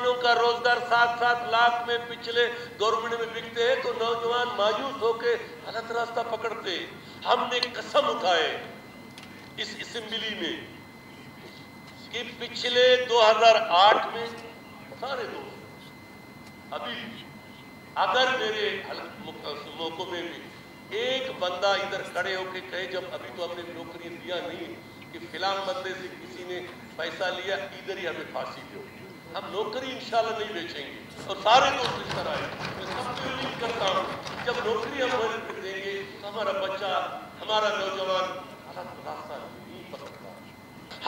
नौजवानों का रोजगार 7-7 लाख में पिछले गवर्नमेंट में बिकते हैं तो नौजवान मायूस होकर गलत रास्ता पकड़ते। हमने कसम उठाए इस असेंबली में कि पिछले 2008 में सारे दोस्त अभी अगर मेरे मौकों में भी एक बंदा इधर खड़े होकर कहे जब अभी तो हमने नौकरी दिया नहीं कि फिलहाल बंदे से किसी ने पैसा लिया इधर ही हमें फांसी दो, हम नौकरी इंशाल्लाह नहीं बेचेंगे। और सारे दोस्त इस तरह है। मैं सबसे उम्मीद करता हूँ जब नौकरी हम वही देंगे तो हमारा बच्चा हमारा नौजवान गलत रास्ता नहीं पकड़ता।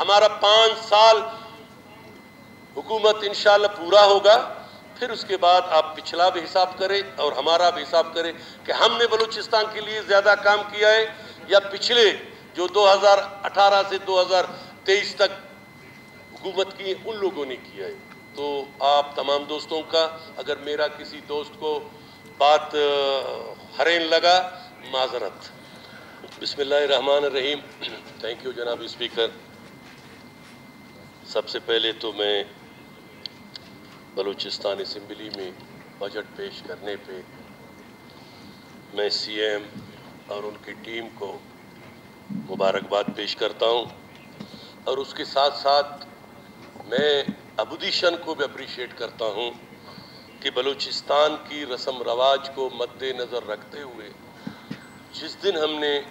हमारा 5 साल हुकूमत इंशाल्लाह पूरा होगा, फिर उसके बाद आप पिछला भी हिसाब करें और हमारा भी हिसाब करें कि हमने बलूचिस्तान के लिए ज़्यादा काम किया है या पिछले जो 2018 से 2023 तक हुकूमत की उन लोगों ने किया है। तो आप तमाम दोस्तों का, अगर मेरा किसी दोस्त को बात हरेन लगा, माजरत। बिस्मिल्लाहिर्रहमानिर्रहीम। थैंक यू जनाब स्पीकर। सबसे पहले तो मैं बलूचिस्तान असेंबली में बजट पेश करने पे मैं सीएम और उनकी टीम को मुबारकबाद पेश करता हूं और उसके साथ साथ मैं अपोजिशन को भी अप्रिशिएट करता हूं कि बलूचिस्तान की रस्म रवाज को मद्देनज़र रखते हुए जिस दिन हमने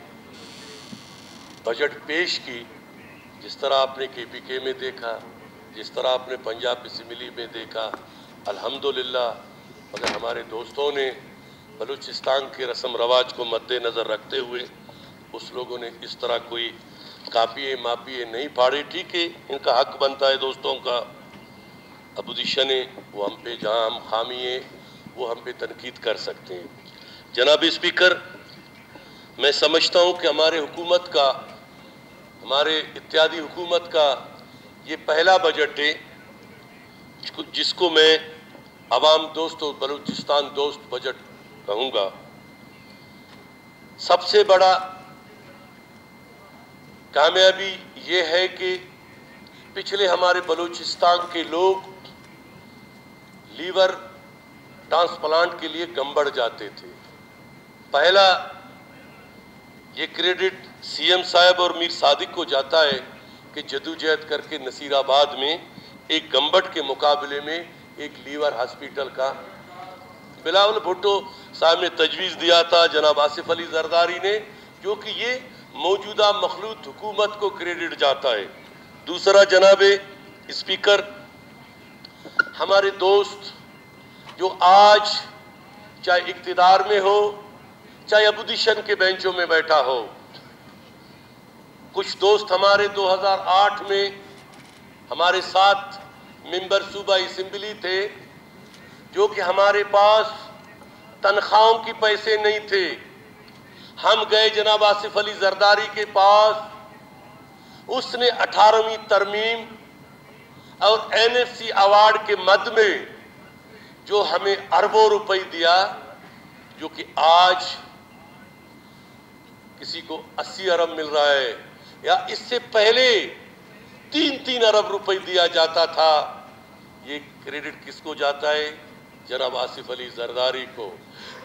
बजट पेश की, जिस तरह आपने केपीके में देखा, जिस तरह आपने पंजाब असेंबली में देखा, अल्हम्दुलिल्लाह मगर हमारे दोस्तों ने बलूचिस्तान के रस्म रवाज को मद्देनज़र रखते हुए उस लोगों ने इस तरह कोई कापिए मापिए नहीं फाड़े। ठीक है, इनका हक बनता है दोस्तों का। अपोजिशन है वो हम पे जहाँ हम खामी है वो हम पे तनकीद कर सकते हैं। जनाब स्पीकर, मैं समझता हूँ कि हमारे हुकूमत का, हमारे इत्यादी हुकूमत का ये पहला बजट है जिसको मैं अवाम दोस्त और बलूचिस्तान दोस्त बजट कहूँगा। सबसे बड़ा कामयाबी ये है कि पिछले हमारे बलूचिस्तान के लोग लीवर ट्रांसप्लांट के लिए गंबड़ जाते थे। पहला ये क्रेडिट सीएम साहब और मीर सादिक को जाता है कि जदोजहद करके नसीराबाद में एक गंबड़ के मुकाबले में एक लीवर हॉस्पिटल का बिलावल भुट्टो साहब ने तजवीज़ दिया था, जनाब आसिफ अली जरदारी ने, जो कि ये मौजूदा मखलूत हुकूमत को क्रेडिट जाता है। दूसरा जनाब स्पीकर, हमारे दोस्त जो आज चाहे इक्तिदार में हो चाहे अपोजिशन के बेंचों में बैठा हो, कुछ दोस्त हमारे 2008 में हमारे साथ मेंबर सूबा असेंबली थे जो कि हमारे पास तनख्वाहों की पैसे नहीं थे। हम गए जनाब आसिफ अली जरदारी के पास, उसने 18वीं तरमीम और एनएफसी अवार्ड के मद में जो हमें अरबों रुपए दिया, जो कि आज किसी को 80 अरब मिल रहा है या इससे पहले 3-3 अरब रुपए दिया जाता था। ये क्रेडिट किसको जाता है? जनाब आसिफ अली जरदारी को,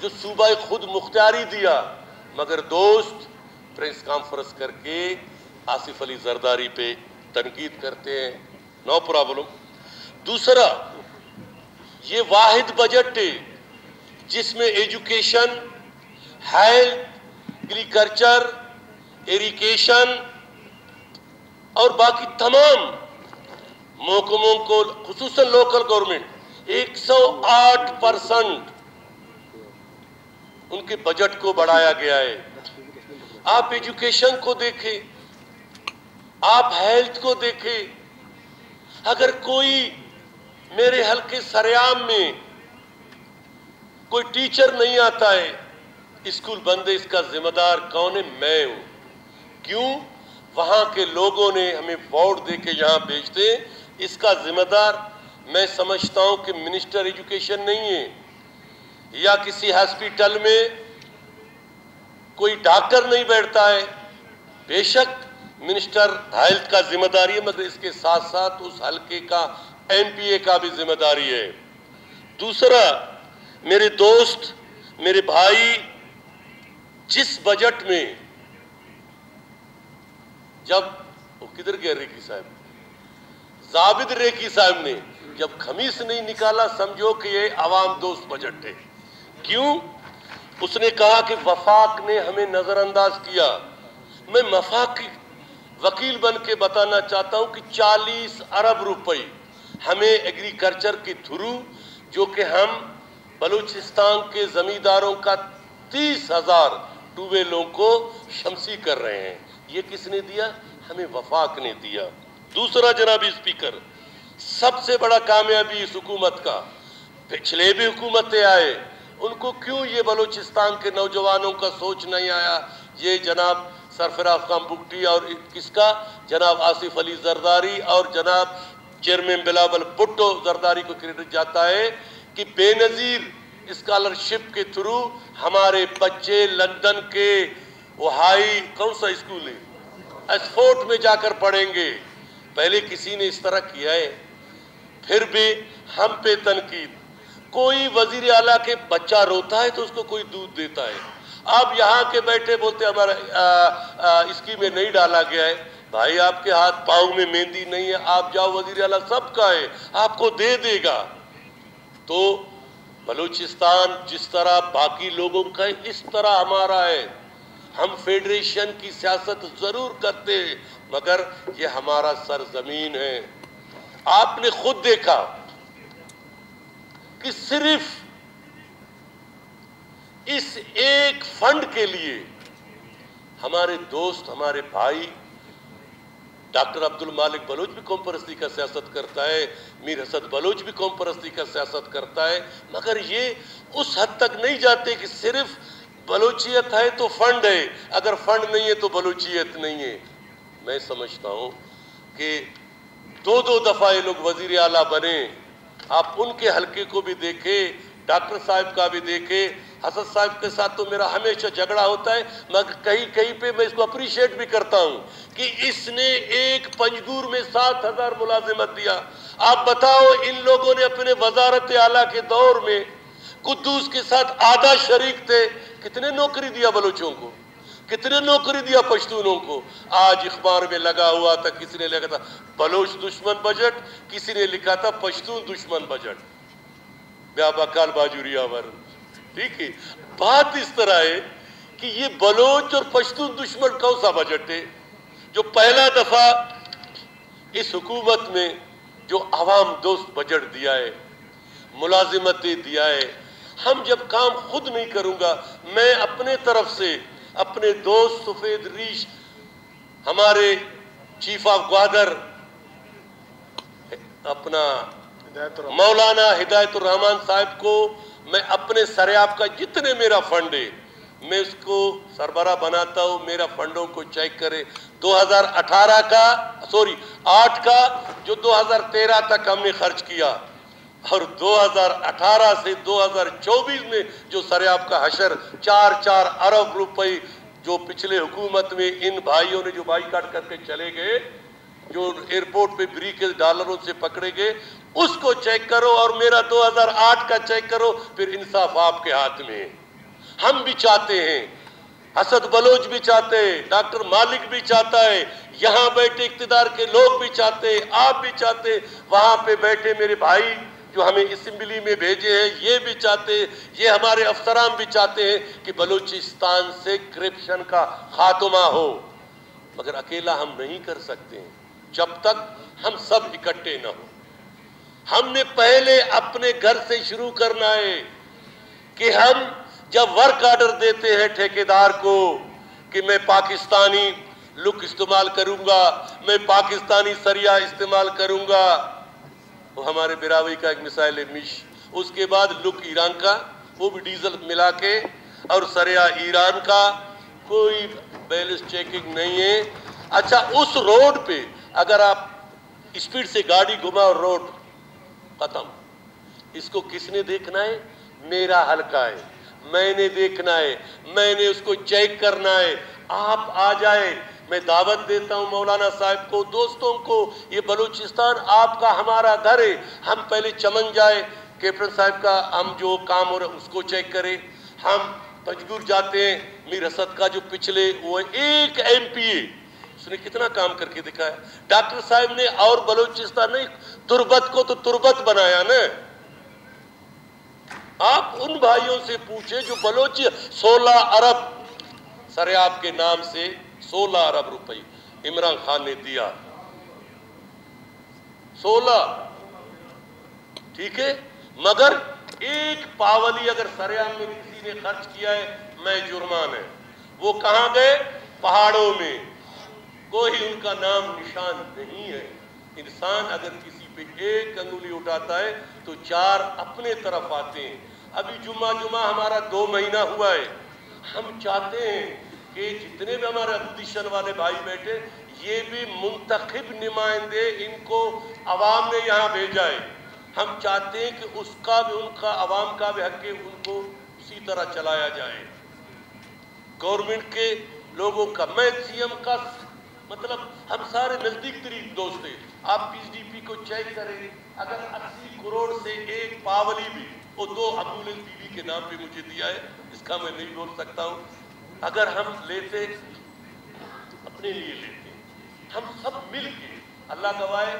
जो सूबा खुद मुख्तियारी दिया, मगर दोस्त प्रेस कॉन्फ्रेंस करके आसिफ अली जरदारी पे तनकीद करते हैं। No problem. दूसरा, ये वाहिद बजट है जिसमें एजुकेशन, हेल्थ, एग्रीकल्चर, इरिगेशन और बाकी तमाम महकमों को, खुसूसन लोकल गवर्नमेंट, 108% उनके बजट को बढ़ाया गया है। आप एजुकेशन को देखें, आप हेल्थ को देखें। अगर कोई मेरे हल्के सरेआम में कोई टीचर नहीं आता है, स्कूल बंद है, इसका जिम्मेदार कौन है? मैं हूं। क्यों? वहां के लोगों ने हमें वोट दे के यहाँ भेजते, इसका जिम्मेदार मैं समझता हूं कि मिनिस्टर एजुकेशन नहीं है या किसी हॉस्पिटल में कोई डॉक्टर नहीं बैठता है। बेशक मिनिस्टर हेल्थ का जिम्मेदारी है, मगर इसके साथ साथ उस हल्के का NPA का भी जिम्मेदारी है। दूसरा, मेरे दोस्त, मेरे भाई, जिस बजट में, जब वो किधर गए रेकी साहब, जाबिद रेकी साहब ने जब खमीस नहीं निकाला, समझो कि ये आवाम दोस्त बजट है। क्यों? उसने कहा कि वफाक ने हमें नजरअंदाज किया। मैं वफाक की वकील बन के बताना चाहता हूं कि 40 अरब रुपए हमें एग्रीकल्चर के थ्रू, जो कि हम बलूचिस्तान के जमींदारों का 30,000 ट्यूबवेलों को शमसी कर रहे हैं, ये किसने दिया? हमें वफाक ने दिया। दूसरा जनाब स्पीकर, सबसे बड़ा कामयाबी इस हुकूमत का, पिछले भी हुकूमतें आए, उनको क्यों ये बलूचिस्तान के नौजवानों का सोच नहीं आया? ये जनाब सरफराज खान बुगटी और किसका, जनाब आसिफ अली जरदारी और जनाब चेयरमैन बिलावल भुट्टो जरदारी को क्रेडिट जाता है कि बेनजीर स्कॉलरशिप के थ्रू हमारे बच्चे लंदन के वो हाई कौन सा स्कूल है, ऑक्सफोर्ड में जाकर पढ़ेंगे। पहले किसी ने इस तरह किया है? फिर भी हम पे तनकीद। कोई वजीर आला के बच्चा रोता है तो उसको कोई दूध देता है, आप यहाँ के बैठे बोलते हमारा स्कीम में नहीं डाला गया है। भाई आपके हाथ पाँव में मेहंदी नहीं है, आप जाओ, वजीर आला सबका है, आपको दे देगा। तो बलूचिस्तान जिस तरह बाकी लोगों का है, इस तरह हमारा है। हम फेडरेशन की सियासत जरूर करते हैं, मगर ये हमारा सरजमीन है। आपने खुद देखा कि सिर्फ इस एक फंड के लिए हमारे दोस्त, हमारे भाई डॉक्टर अब्दुल मालिक बलोच भी कौम परस्ती का सियासत करता है, मीर हसन बलोच भी कौम परस्ती का सियासत करता है, मगर ये उस हद तक नहीं जाते कि सिर्फ बलोचियत है तो फंड है, अगर फंड नहीं है तो बलोचियत नहीं है। मैं समझता हूं कि दो दफा ये लोग वजीर आला बने, आप उनके हल्के को भी देखे, डॉक्टर साहब का भी देखे। हसन साहब के साथ तो मेरा हमेशा झगड़ा होता है, मगर कहीं कहीं पे मैं इसको अप्रिशिएट भी करता हूं कि इसने एक पंजगूर में 7,000 मुलाजिमत दिया। आप बताओ, इन लोगों ने अपने वजारत आला के दौर में कुद्दूस के साथ आधा शरीक थे, कितने नौकरी दिया बलोचों को, कितने नौकरी दिया पश्तूनों को। आज अखबार में लगा हुआ था, किसी ने लिखा था बलोच दुश्मन बजट, किसी ने लिखा था पश्तून दुश्मन बजट, ब्याबाकाल बाजुरियावर। ठीक है, बात इस तरह है कि ये बलोच और पश्तून दुश्मन कौन सा बजट है? जो पहला दफा इस हुकूमत में जो आवाम दोस्त बजट दिया है, मुलाजिमतें दिया है। हम जब काम खुद नहीं करूंगा, मैं अपने तरफ से अपने दोस्त सफेद रीश, हमारे चीफ ऑफ ग्वादर अपना मौलाना हिदायतुर रहमान साहब को मैं अपने सरेआब का जितने मेरा फंड है मैं उसको सरबरा बनाता हूँ, मेरा फंडों को चेक करे। 2018 का 8 का जो 2013 तक हमने खर्च किया और 2018 से 2024 में जो सरेआब का हशर 4 अरब रुपए जो पिछले हुकूमत में इन भाइयों ने जो बाईकाट करके चले गए, जो एयरपोर्ट पे ब्रीकेज डॉलरों से पकड़े गए, उसको चेक करो और मेरा 2008 का चेक करो, फिर इंसाफ आपके हाथ में है। हम भी चाहते हैं, असद बलोच भी चाहते हैं, डॉक्टर मालिक भी चाहता है, यहाँ बैठे इक्तिदार के लोग भी चाहते हैं, आप भी चाहते हैं, वहां पे बैठे मेरे भाई जो हमें असेंबली में भेजे हैं ये भी चाहते हैं, ये हमारे अफसरान भी चाहते हैं कि बलूचिस्तान से करप्शन का खात्मा हो। मगर अकेला हम नहीं कर सकते हैं जब तक हम सब इकट्ठे न हो। हमने पहले अपने घर से शुरू करना है कि हम जब वर्क ऑर्डर देते हैं ठेकेदार को कि मैं पाकिस्तानी लुक इस्तेमाल करूंगा, मैं पाकिस्तानी सरिया इस्तेमाल करूंगा, वो हमारे बिरावी का एक मिसाइल है मिश, उसके बाद लुक ईरान का, वो भी डीजल मिला के, और सरिया ईरान का, कोई बैलेंस चेकिंग नहीं है। अच्छा, उस रोड पे अगर आप स्पीड से गाड़ी घुमाओ, रोड खत्म। इसको किसने देखना है? मेरा हल्का है, मैंने देखना है, मैंने उसको चेक करना है। आप आ जाए, میں دعوت دیتا ہوں مولانا صاحب کو، دوستوں کو، یہ بلوچستان آپ کا ہمارا گھر ہے. ہم پہلے چمن جائے، کیپٹن صاحب کا ہم جو کام ہو رہا ہے اس کو چیک کریں. ہم پنجگور جاتے ہیں، میر اسد کا جو پچھلے وہ ایک ایم پی ہے، اس نے کتنا کام کر کے دکھایا. ڈاکٹر صاحب نے اور بلوچستان نے تربت کو تو تربت بنایا نا. آپ ان بھائیوں سے پوچھیں جو بلوچ 16 ارب سریاب کے نام سے 16 ارب روپے عمران خان نے دیا. 16، ٹھیک ہے، مگر ایک پاولی اگر سریاب میں کسی نے خرچ کیا ہے میں جرمان ہے. وہ کہاں گئے؟ پہاڑوں میں، کوئی ان کا نام نشان نہیں ہے. انسان اگر کسی پہ ایک انگلی اٹھاتا ہے تو 4 اپنے طرف آتے ہیں. ابھی جمعہ ہمارا 2 مہینہ ہوا ہے. ہم چاہتے ہیں کہ جتنے بھی ہمارے اپوزیشن والے بھائی بیٹھے، یہ بھی منتخب نمائندے ان کو عوام نے یہاں بھیجا ہے. ہم چاہتے ہیں کہ اس کا بھی ان کا عوام کا بھی حق ہے، ان کو اسی طرح چلایا جائے. گورنمنٹ کے لوگوں کا، میں سی ایم کا مطلب ہم سارے نزدیک ترین دوست ہیں. آپ پی ڈی پی کو چیک کریں، اگر 80 کروڑ سے ایک پاولی بھی، وہ 2 عبدالعزیز بی بی کے نام پہ مجھے دیا ہے، اس کا میں نہیں بول سکتا ہوں. اگر ہم لیتے اپنے لیے لیتے، ہم سب مل کے، اللہ گواہ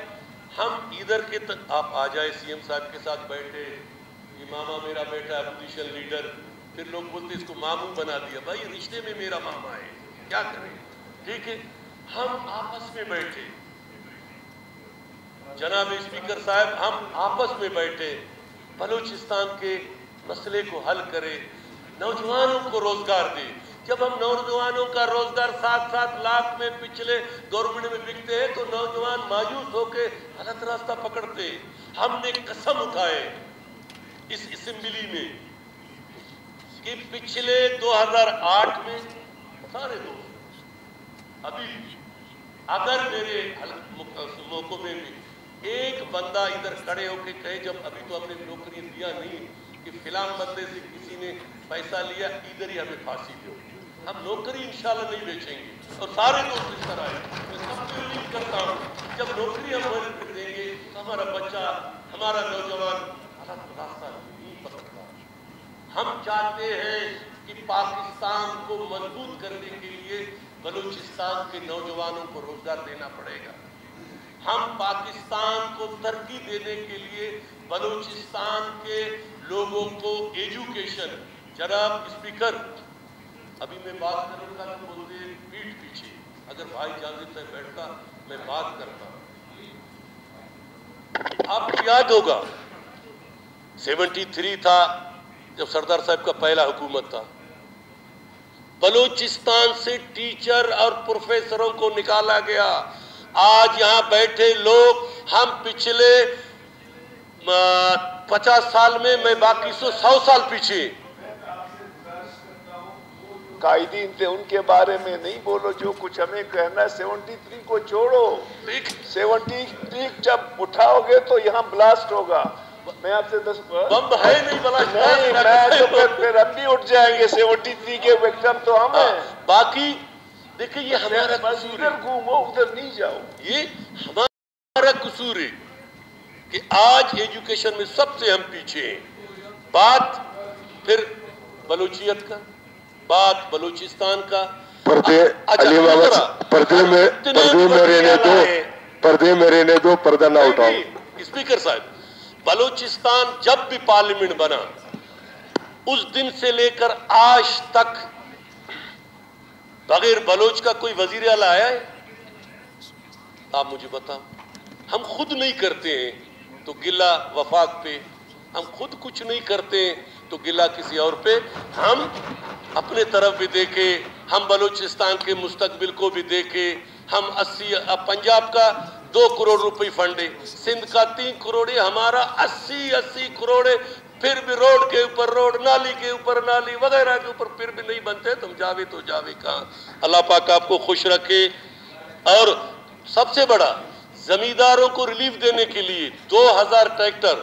ہم ادھر کے تک آپ آ جائے سی ایم صاحب کے ساتھ بیٹھے، یہ ماما میرا بیٹا اپوزیشن لیڈر، پھر لوگ بولتے اس کو ماموں بنا دیا. بھائی رشتے میں میرا ماما ہے، کیا کریں؟ ٹھیک ہے، ہم آپس میں بیٹھے، جناب اسپیکر صاحب ہم آپس میں بیٹھے، بلوچستان کے مسئلے کو حل کرے، نوجوانوں کو روزگار دے. جب ہم نوجوانوں کا روزگار 7-7 لاکھ میں پچھلے گورنمنٹ میں بکتے ہیں تو نوجوان مایوس ہو کے غلط راستہ پکڑتے. ہم نے قسم اٹھائے اس اسمبلی میں کہ پچھلے 2008 میں سارے دوست، ابھی اگر میرے محکمے میں ایک بندہ ادھر کھڑے ہو کے کہے جب ابھی تو ہم نے نوکری دیا نہیں کہ فلاں بندے سے کسی نے پیسہ لیا ادھر ہی ہمیں پھانسی دو، ہم نوکری انشاءاللہ نہیں بیچیں گے. اور سارے دوست اس طرح ہے. میں سب کو امید کرتا ہوں جب نوکری ہم ملک دیں گے تو ہمارا بچہ، ہمارا نوجوان غلط راستہ نہیں پکڑتا. ہم چاہتے ہیں کہ پاکستان کو مضبوط کرنے کے لیے بلوچستان کے نوجوانوں کو روزگار دینا پڑے گا. ہم پاکستان کو ترقی دینے کے لیے بلوچستان کے لوگوں کو ایجوکیشن. جناب اسپیکر ابھی میں بات کروں گا تو بولتے پیٹ پیچھے، اگر بھائی اجازت ہے بیٹھتا میں بات کرتا. آپ کو یاد ہوگا 73 تھا جب سردار صاحب کا پہلا حکومت تھا، بلوچستان سے ٹیچر اور پروفیسروں کو نکالا گیا. آج یہاں بیٹھے لوگ، ہم پچھلے 50 سال میں باقی 100 سال پیچھے. قائدین تھے ان کے بارے میں نہیں بولو، جو کچھ ہمیں کہنا ہے 73 کو چھوڑو. 73 جب اٹھاؤ گے تو یہاں بلاسٹ ہوگا. میں آپ سے 10 بم ہے نہیں بلاسٹ نہیں، میں تو پھر ہم بھی اٹھ جائیں گے. 73 کے وکٹم تو ہم ہیں. باقی دیکھیں یہ ہمارا قصور ہے، ادھر گھومو ادھر نہیں جاؤ. یہ ہمارا قصور ہے کہ آج ایجوکیشن میں سب سے ہم پیچھے ہیں. بات پھر بلوچیت کا، بات بلوچستان کا. علی محمد پردے میں رہنے دو، پردہ نہ اٹھاؤ. اسپیکر صاحب بلوچستان جب بھی پارلیمنٹ بنا اس دن سے لے کر آج تک بغیر بلوچ کا کوئی وزیر اعلیٰ آیا ہے؟ آپ مجھے بتاؤ. ہم خود نہیں کرتے ہیں تو گلہ وفاق پہ، ہم خود کچھ نہیں کرتے ہیں تو گلہ کسی اور پہ. ہم اپنے طرف بھی دیکھے، ہم بلوچستان کے مستقبل کو بھی دیکھے. ہم 80 پنجاب کا 2 کروڑ روپے فنڈ ہے، سندھ کا 3 کروڑ ہے، ہمارا 80 کروڑ ہے. پھر بھی روڈ کے اوپر روڈ، نالی کے اوپر نالی وغیرہ کے اوپر پھر بھی نہیں بنتے. تم جاوے تو جاوے کہاں. اللہ پاک آپ کو خوش رکھے. اور سب سے بڑا زمینداروں کو ریلیف دینے کے لیے 2000 ٹریکٹر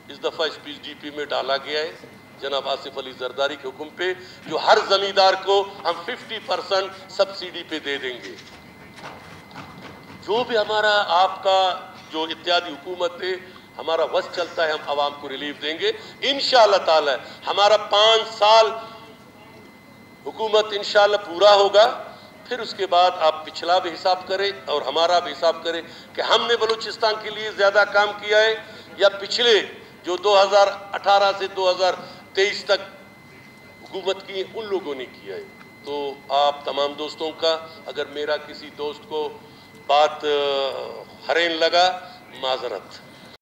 اس دفعہ اس پی ڈی پی میں ڈالا گیا ہے. جناب آصف علی زرداری کے حکم پہ، جو ہر زمیندار کو ہم 50% سبسیڈی پہ دے دیں گے. جو بھی ہمارا آپ کا جو اتحادی حکومت ہے، ہمارا وس چلتا ہے، ہم عوام کو ریلیف دیں گے انشاءاللہ تعالی. ہمارا 5 سال حکومت انشاءاللہ پورا ہوگا، پھر اس کے بعد آپ پچھلا بھی حساب کریں اور ہمارا بھی حساب کریں کہ ہم نے بلوچستان کے لیے زیادہ کام کیا ہے یا پچھلے جو 2018 سے 2023 تک حکومت کی ان لوگوں نے کیا ہے. تو آپ تمام دوستوں کا، اگر میرا کسی دوست کو بات حرین لگا، معذرت.